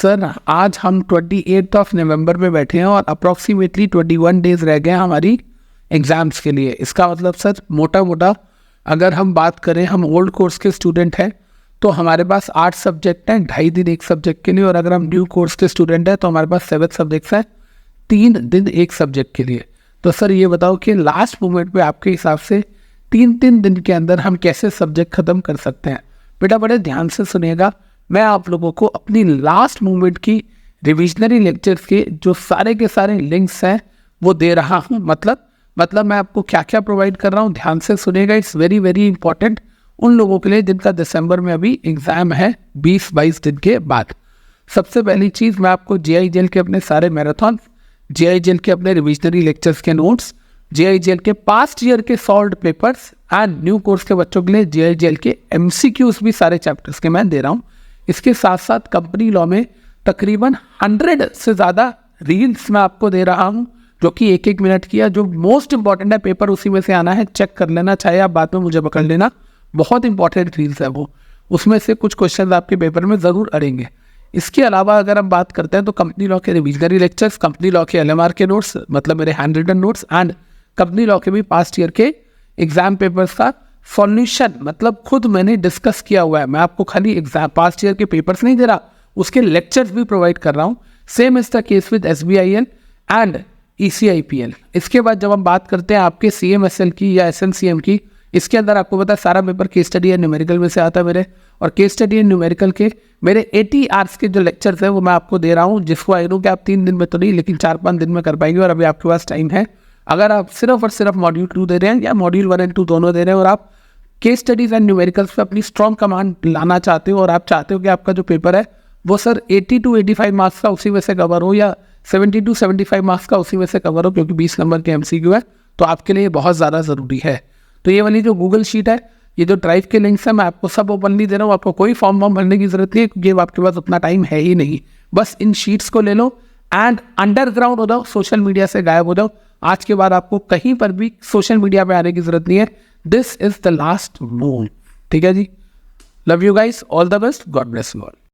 Sir आज हम 28 नवंबर में बैठे हैं और अप्रॉक्सीमेटली 21 डेज रह गए हैं हमारी एग्ज़ाम्स के लिए। इसका मतलब सर मोटा मोटा अगर हम बात करें, हम ओल्ड कोर्स के स्टूडेंट हैं तो हमारे पास 8 सब्जेक्ट हैं, 2.5 दिन एक सब्जेक्ट के लिए। और अगर हम न्यू कोर्स के स्टूडेंट हैं तो हमारे पास 7 सब्जेक्ट्स हैं, 3 दिन एक सब्जेक्ट के लिए। तो सर ये बताओ कि लास्ट मोमेंट पे आपके हिसाब से 3 दिन के अंदर हम कैसे सब्जेक्ट ख़त्म कर सकते हैं? बेटा बड़े ध्यान से सुनिएगा, मैं आप लोगों को अपनी लास्ट मोमेंट की रिविजनरी लेक्चर्स के जो सारे के सारे लिंक्स हैं वो दे रहा हूँ। मतलब मैं आपको क्या क्या प्रोवाइड कर रहा हूँ, ध्यान से सुनिएगा। इट्स वेरी वेरी इंपॉर्टेंट उन लोगों के लिए जिनका दिसंबर में अभी एग्ज़ाम है 20-22 दिन के बाद। सबसे पहली चीज़, मैं आपको JIGL के अपने सारे मैराथन, JIGL के अपने रिविजनरी लेक्चर्स के नोट्स, JIGL के पास्ट ईयर के solved papers and new course के बच्चों के लिए JIGL के MCQs भी सारे चैप्टर्स के मैं दे रहा हूँ। इसके साथ साथ कंपनी लॉ में तकरीबन 100 से ज़्यादा रील्स मैं आपको दे रहा हूँ जो कि 1-1 मिनट की है। जो मोस्ट इंपॉर्टेंट है, पेपर उसी में से आना है, चेक कर लेना, चाहे आप बाद में मुझे पकड़ लेना। बहुत इंपॉर्टेंट रील्स है वो, उसमें से कुछ क्वेश्चन आपके पेपर में ज़रूर अड़ेंगे। इसके अलावा अगर हम बात करते हैं तो कंपनी लॉ के रिविजनरी लेक्चर्स, कंपनी लॉ के LMR के नोट्स, मतलब मेरे hand written notes, and company law के भी पास्ट ईयर के एग्जाम पेपर्स का सॉल्यूशन, मतलब खुद मैंने डिस्कस किया हुआ है। मैं आपको खाली एग्जाम पास्ट ईयर के पेपर्स नहीं दे रहा, उसके लेक्चर्स भी प्रोवाइड कर रहा हूँ। Same is the case with SBIL and ECIPL। इसके बाद जब हम बात करते हैं आपके CMSL की या SNCM की, इसके अंदर आपको पता है सारा paper case study and numerical में से आता है मेरे, और केस स्टडी एंड न्यूमेरिकल के मेरे 80 आवर्स के जो लेक्चर्स हैं वो मैं आपको दे रहा हूँ, जिसको आई नो कि आप 3 दिन में तो नहीं लेकिन 4-5 दिन में कर पाएंगे। और अभी आपके पास टाइम है। अगर आप सिर्फ और सिर्फ मॉड्यूल 2 दे रहे हैं या मॉड्यूल 1 और 2 दोनों दे रहे हैं और आप केस स्टडीज़ एंड न्यूमेरिकल्स पे अपनी स्ट्रॉन्ग कमांड लाना चाहते हो और आप चाहते हो कि आपका जो पेपर है वो सर 80 to 85 मार्क्स का उसी में से कवर हो या 70 to 75 मार्क्स का उसी में से कवर हो, क्योंकि 20 नंबर के MCQ है, तो आपके लिए बहुत ज़्यादा ज़रूरी है। तो ये वाली जो गूगल शीट है, ये जो ड्राइव के लिंक्स है, मैं आपको सब ओपनली दे रहा हूँ। आपको कोई फॉर्म भरने की जरूरत नहीं है क्योंकि आपके पास उतना टाइम है ही नहीं। बस इन शीट्स को ले लो एंड अंडरग्राउंड हो जाओ, सोशल मीडिया से गायब हो जाओ। आज के बाद आपको कहीं पर भी सोशल मीडिया पे आने की जरूरत नहीं है। This is the last move. ठीक है जी, love you guys, all the best, god bless you all.